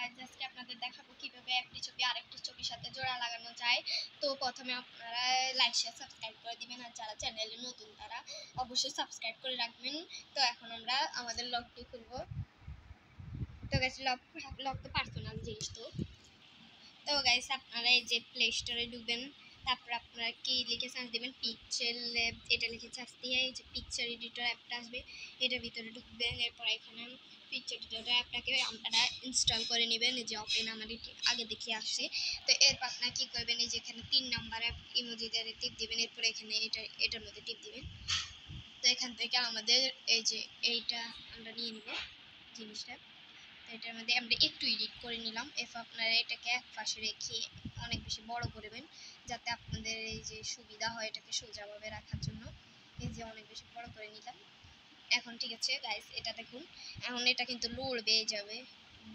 Guys আজকে আপনাদের দেখাবো কিভাবে একটি ছবি আরেকটি ছবির সাথে জোড়া লাগানো যায়। তো প্রথমে আপনারা লাইক শেয়ার সাবস্ক্রাইব করে দিবেন, আর যারা চ্যানেলে নতুন তারা অবশ্যই সাবস্ক্রাইব করে রাখবেন। তো এখন আমরা আমাদের লকটি খুলব। তো গাইস লক তো পার্সোনাল জিনিস। তো গাইস আপনারা এই যে প্লে স্টোরে ঢুকবেন, তারপর আপনারা কি লিখে সার্চ দেবেন পিকচার ল্যাব, এটা লিখে সার্চ দিয়ে এই যে পিকচার এডিটর অ্যাপটা আসবে, এটার ভিতরে ঢুকবেন। এরপর এখানে পিকচার এডিটর অ্যাপটাকে আপনারা ইনস্টল করে নেবেন। এই যে ওপেন আমার আগে দেখে আসছে। তো এরপর আপনারা কী করবেন, এই যে এখানে 3 নম্বর অ্যাপ ইমোজিতে টিপ দিবেন, এরপর এখানে এটার মধ্যে টিপ দিবেন। তো এখান থেকে আমাদের এই যে এইটা আমরা নিয়ে নিব জিনিসটা। তো এটার মধ্যে আমরা একটু এডিট করে নিলাম। এরপর আপনারা এটাকে এক পাশে রেখে অনেক বেশি বড় করবেন, যাতে আপনাদের এই যে সুবিধা হয় এটাকে সোজাভাবে রাখার জন্য। এই যে অনেক বেশি বড় করে নিলাম। এখন ঠিক আছে গাইস, এটা দেখুন এখন এটা কিন্তু লড়বে যাবে,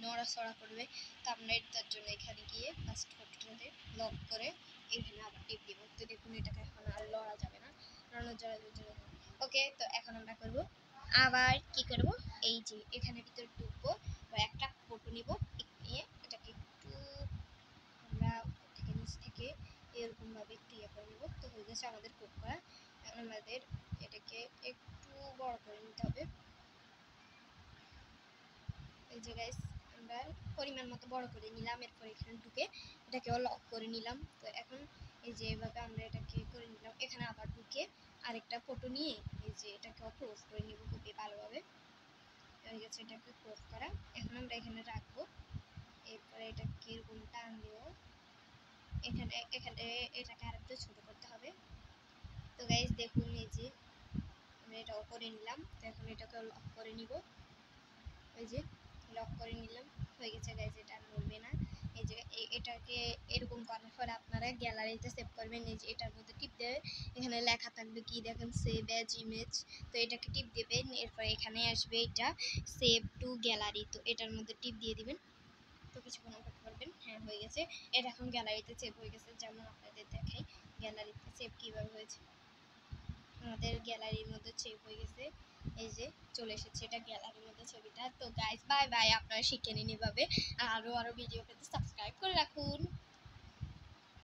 নড়াচড়া করবে। তো আমরা এটার জন্য এখানে গিয়ে ফার্স্ট ফটোটাতে লক করে এখানে আবার টিপ দিব। তো দেখুন এটাকে এখন আর লড়া যাবে না, লড়ানো যাবে। ওকে, তো এখন আমরা করব আবার কি করব, এই যে এখানে ভিতরে ঢুকবো, একটা ফটো নিব, নিয়ে এটাকে একটু আমরা থেকে নিচ থেকে এরকমভাবে একটু ইয়ে করে নেব। তো হয়ে গেছে আমাদের কোড করা। এখন আমাদের এটাকে একটু বড় করে নিতে হবে। এই যে গাইস আমরা পরিমাণ মতো বড় করে নিলাম। এরপর এখানে ঢুকে এটাকেও লক করে নিলাম। তো এখন এই যে এভাবে আমরা এটাকে করে নিলাম। এখানে আবার ঢুকে আরেকটা ফটো নিয়ে এই যে এটাকেও ক্লোজ করে নিব খুবই ভালোভাবে। হয়ে গেছে এটাকে ক্লোজ করা। এখন আমরা এখানে রাখবো। এরপরে এটাকে এরকম টান দিব, এখানে এটাকে আরেকটু ছোট করতে হবে। তো গাইস দেখুন এই যে আমরা এটাও করে নিলাম। তো এখন এটাকে লক করে নিব। এই যে লক করে নিলাম, হয়ে গেছে গাইস, এটা আর নড়বে না। এই যে এটাকে এরকম করার পরে আপনারা গ্যালারিতে সেভ করবেন। এই যে এটার মধ্যে টিপ দেবে, এখানে লেখা থাকবে কি দেখেন সেভ অ্যাজ ইমেজ। তো এটাকে টিপ দেবেন, এরপর এখানে আসবে এটা সেভ টু গ্যালারি। তো এটার মধ্যে টিপ দিয়ে দিবেন। তো কিছুক্ষণ অপেক্ষা করবেন। হ্যাঁ হয়ে গেছে, এটা এখন গ্যালারিতে সেভ হয়ে গেছে। যেমন আপনাদের দেখাই গ্যালারিতে সেভ কীভাবে হয়েছে। আমাদের গ্যালারির মধ্যে সেভ হয়ে গেছে, এই যে চলে এসেছে এটা গ্যালারির মধ্যে ছবিটা। তো গাইস বাই বাই, আপনারা শিখে নিন এভাবে। আরও ভিডিও পেতে সাবস্ক্রাইব করে রাখুন।